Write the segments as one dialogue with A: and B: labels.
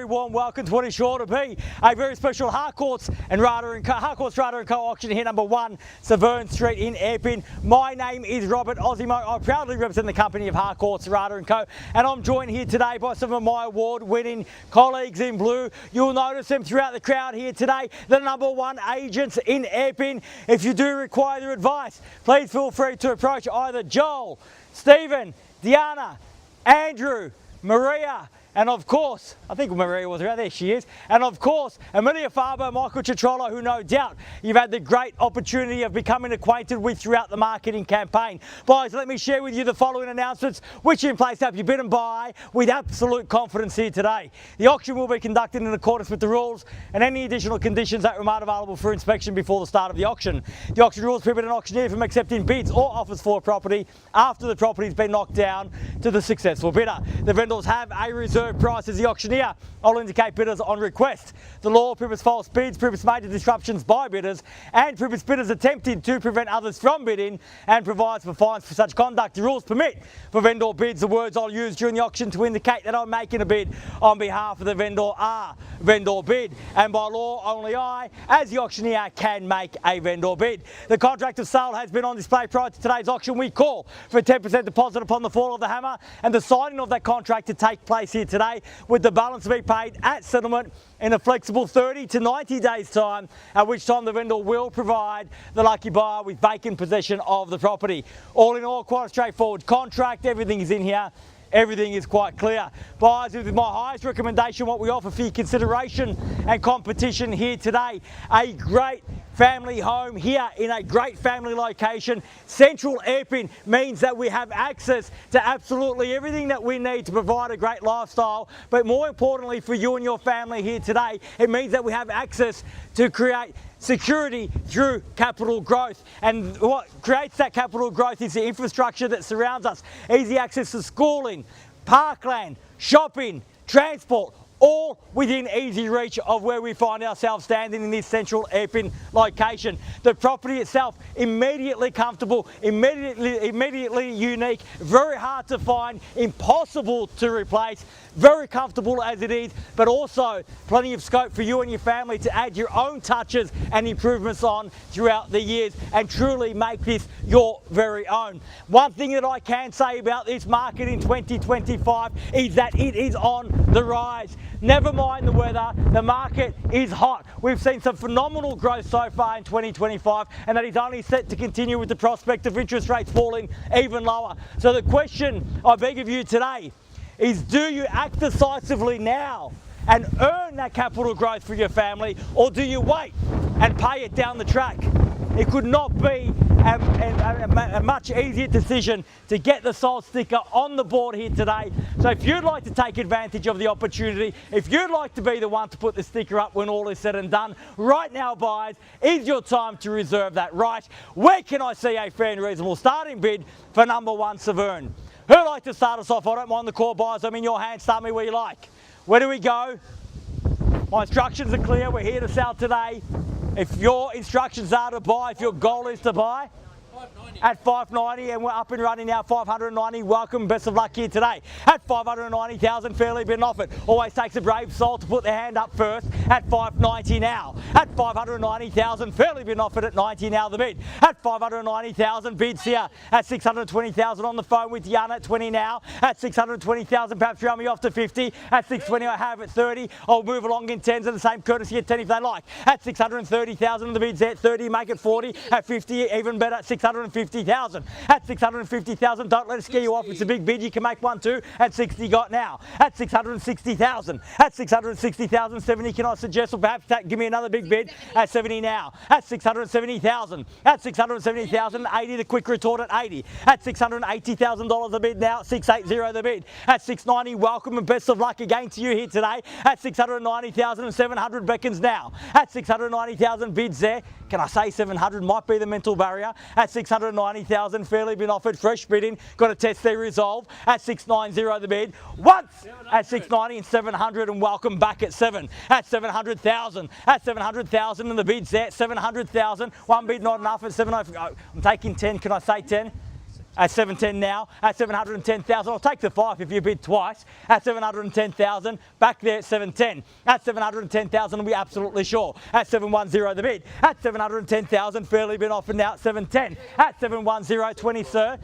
A: very warm welcome to what is sure to be a very special Harcourts and Rata & Co. Harcourts, Rata & Co auction here, number 1, Severn Street in EPPING. My name is Robert Ozzimo. I proudly represent the company of Harcourts, Rata & Co. And I'm joined here today by some of my award-winning colleagues in blue. You'll notice them throughout the crowd here today, the number 1 agents in EPPING. If you do require their advice, please feel free to approach either Joel, Stephen, Diana, Andrew, Maria, and of course, I think Maria was around there, she is, and of course, Emilia, Faba, Michael Cetrola, who no doubt you've had the great opportunity of becoming acquainted with throughout the marketing campaign. Boys, let me share with you the following announcements, which are in place to help you bid and buy with absolute confidence here today. The auction will be conducted in accordance with the rules and any additional conditions that remain available for inspection before the start of the auction. The auction rules prohibit an auctioneer from accepting bids or offers for a property after the property has been knocked down to the successful bidder. The vendors have a reserve price as the auctioneer. I'll indicate bidders on request. The law prohibits false bids, prohibits major disruptions by bidders, and prohibits bidders attempting to prevent others from bidding, and provides for fines for such conduct. The rules permit for vendor bids. The words I'll use during the auction to indicate that I'm making a bid on behalf of the vendor are vendor bid, and by law only I, as the auctioneer, can make a vendor bid. The contract of sale has been on display prior to today's auction. We call for a 10% deposit upon the fall of the hammer and the signing of that contract to take place here today, with the balance to be paid at settlement in a flexible 30 to 90 days time, at which time the vendor will provide the lucky buyer with vacant possession of the property. All in all, quite a straightforward contract. Everything is in here. Everything is quite clear. Buyers, with my highest recommendation, what we offer for your consideration and competition here today, a great family home here in a great family location. Central EPPING means that we have access to absolutely everything that we need to provide a great lifestyle, but more importantly for you and your family here today, it means that we have access to create security through capital growth. And what creates that capital growth is the infrastructure that surrounds us. Easy access to schooling, parkland, shopping, transport, all within easy reach of where we find ourselves standing in this central EPPING location. The property itself, immediately comfortable, immediately unique, very hard to find, impossible to replace, very comfortable as it is, but also plenty of scope for you and your family to add your own touches and improvements on throughout the years and truly make this your very own. One thing that I can say about this market in 2025 is that it is on the rise. Never mind the weather, the market is hot. We've seen some phenomenal growth so far in 2025, and that is only set to continue with the prospect of interest rates falling even lower. So the question I beg of you today is, do you act decisively now and earn that capital growth for your family, or do you wait and pay it down the track? It could not be a much easier decision to get the sold sticker on the board here today. So if you'd like to take advantage of the opportunity, if you'd like to be the one to put the sticker up when all is said and done, right now, buyers, is your time to reserve that right. Where can I see a fair and reasonable starting bid for number 1 Severn? Who'd like to start us off? I don't mind the call, buyers. I'm in your hands. Start me where you like. Where do we go? My instructions are clear. We're here to sell today. If your instructions are to buy, if your goal is to buy, at $590, and we're up and running now, $590. Welcome, best of luck here today. At $590,000, fairly been offered. Always takes a brave soul to put their hand up first. At $590 now. At $590,000, fairly been offered at $90 now the bid. At $590,000, bids here. At $620,000 on the phone with Jan at $20 now. At $620,000, perhaps round me off to $50. At $620, I have at $30. I'll move along in 10s and the same courtesy at $10 if they like. At $630,000, the bid's at $30, make it $40. At $50, even better, at $650,000. At $650,000, don't let it scare you off. It's a big bid. You can make one too. At $60 got now. At $660,000. At $660,000, 70 can I suggest, or perhaps give me another big bid at $70 now. At $670,000. At $670,000, 80 the quick retort at $80. At $680,000 the bid now. $680 the bid. At $690, welcome and best of luck again to you here today. At $690,000 and 700 beckons now. At $690,000, bids there. Can I say 700 might be the mental barrier? At $690,000, fairly been offered, fresh bidding, got to test their resolve. At $690 the bid, once at $690 and 700, and welcome back at 7. At $700,000, at $700,000 and the bid's there. $700,000, one bid not enough at 700. I'm taking 10, can I say 10? at 710 now, at 710,000. I'll take the 5 if you bid twice. At 710,000, back there at 710. At 710,000, I'll be absolutely sure. At 710 the bid. At 710,000, fairly been offered now at 710. At 710, 20, sir.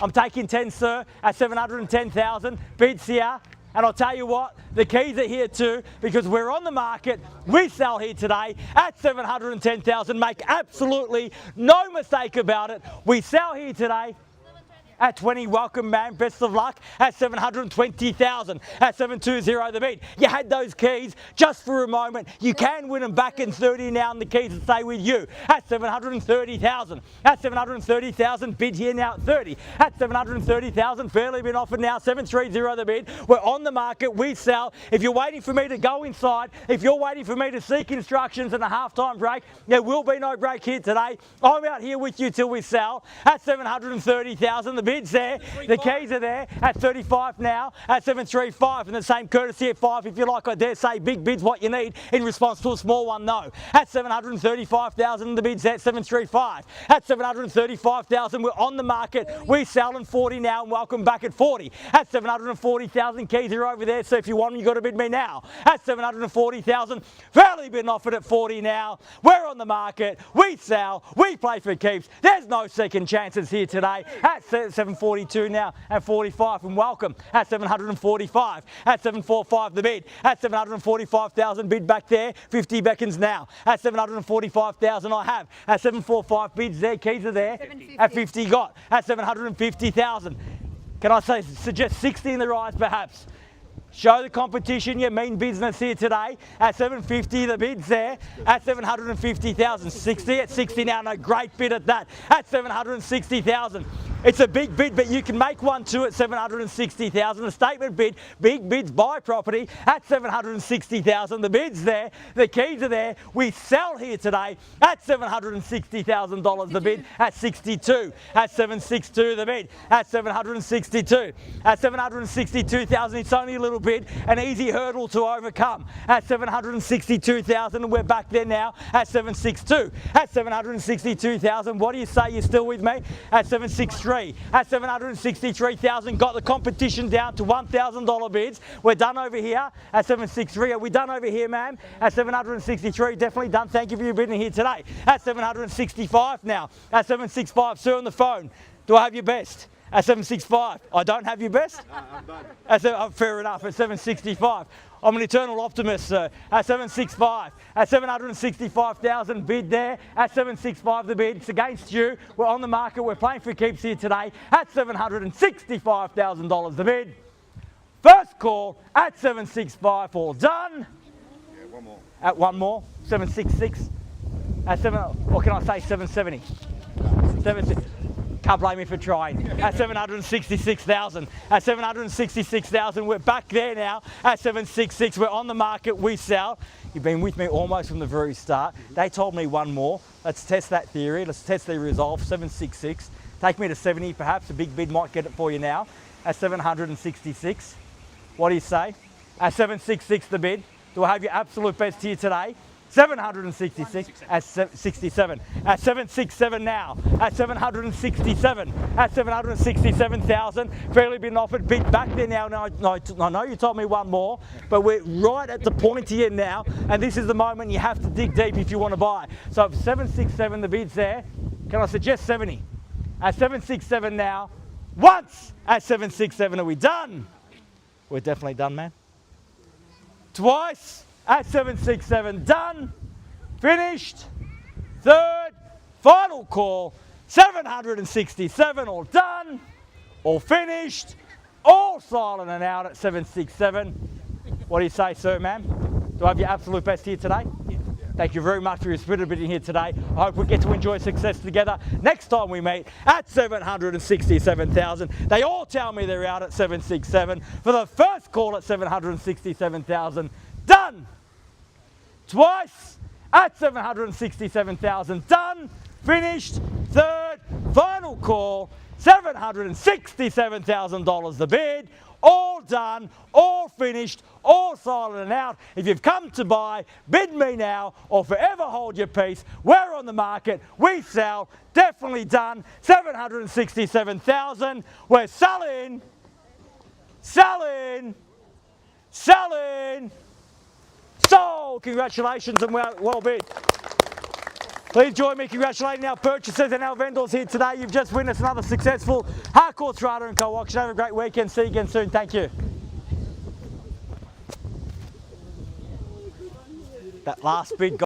A: I'm taking 10, sir. At 710,000, bids here. And I'll tell you what, the keys are here too, because we're on the market. We sell here today at 710,000. Make absolutely no mistake about it. We sell here today at 20. Welcome, man. Best of luck. At 720,000. At 720 the bid. You had those keys just for a moment. You can win them back in 30 now, and the keys will stay with you. At 730,000. At 730,000. Bid here now at 30. At 730,000. Fairly been offered now. 730 the bid. We're on the market. We sell. If you're waiting for me to go inside, if you're waiting for me to seek instructions and a halftime break, there will be no break here today. I'm out here with you till we sell. At 730,000. The bid's there, the keys are there. At 35 now, at 735, and the same courtesy at 5 if you like. I dare say big bid's what you need in response to a small one, no. At 735,000, the bid's there at 735. At 735,000, we're on the market. We sell in 40 now, and welcome back at 40. At 740,000, keys are over there, so if you want them, you got to bid me now. At 740,000, fairly been offered at 40 now. We're on the market. We sell. We play for keeps. There's no second chances here today. At 742 now, at 45, and welcome at 745, at 745 the bid, at 745,000 bid back there, 50 beckons now, at 745,000 I have, at 745 bids there, keys are there, at 50 got, at 750,000, can I suggest 60 in the rise perhaps? Show the competition you mean business here today. At 750, the bid's there. At 750,000, 60 at 60 now. No, great bid at that. At 760,000. It's a big bid, but you can make one too at 760,000. A statement bid, big bids buy property at 760,000. The bid's there, the keys are there. We sell here today at $760,000 the bid at 62. At 762 the bid at 762. At 762,000, it's only a little bit, an easy hurdle to overcome. At 762,000, and we're back there now at 762. At 762,000, what do you say? You're still with me? At 763. At 763,000, got the competition down to $1,000 bids. We're done over here at 763. Are we done over here, ma'am? At 763, definitely done. Thank you for your bidding here today. At 765 now. At 765, sir, on the phone. Do I have your best? At 765. I don't have your best? I'm done. Fair enough, at 765. I'm an eternal optimist, sir. At 765. At 765,000 bid there. At 765 the bid. It's against you. We're on the market. We're playing for keeps here today. At $765,000 the bid. First call at 765. All done.
B: Yeah, one more.
A: At one more. 766. At 7, or can I say 770? 760. Can't blame me for trying. At 766,000. At 766,000, we're back there now. At 766, we're on the market. We sell. You've been with me almost from the very start. They told me one more. Let's test that theory. Let's test the resolve. 766. Take me to 70, perhaps. A big bid might get it for you now. At 766. What do you say? At 766, the bid. Do I have your absolute best here today? 766 at 67, at 767 now, at 767, at 767,000, fairly been offered, bid back there now. No, I know you told me one more, but we're right at the point here now, and this is the moment you have to dig deep if you want to buy. So if 767, the bid's there, can I suggest 70? At 767 now, once at 767, are we done? We're definitely done, man. Twice. At 767, done, finished, third, final call, 767, all done, all finished, all silent and out at 767. What do you say, sir, ma'am? Do I have your absolute best here today? Yeah. Thank you very much for your spirited bidding here today. I hope we get to enjoy success together next time we meet at 767,000. They all tell me they're out at 767 for the first call at 767,000. Done. Twice at 767,000. Done. Finished. Third. Final call. $767,000 the bid. All done, all finished, all silent and out. If you've come to buy, bid me now or forever hold your peace. We're on the market, we sell, definitely done. $767,000. We're selling, selling, selling, sold. Congratulations and well bid. Please join me congratulating our purchasers and our vendors here today. You've just witnessed another successful Harcourts, Rata & Co auction. Have a great weekend. See you again soon. Thank you. That last bid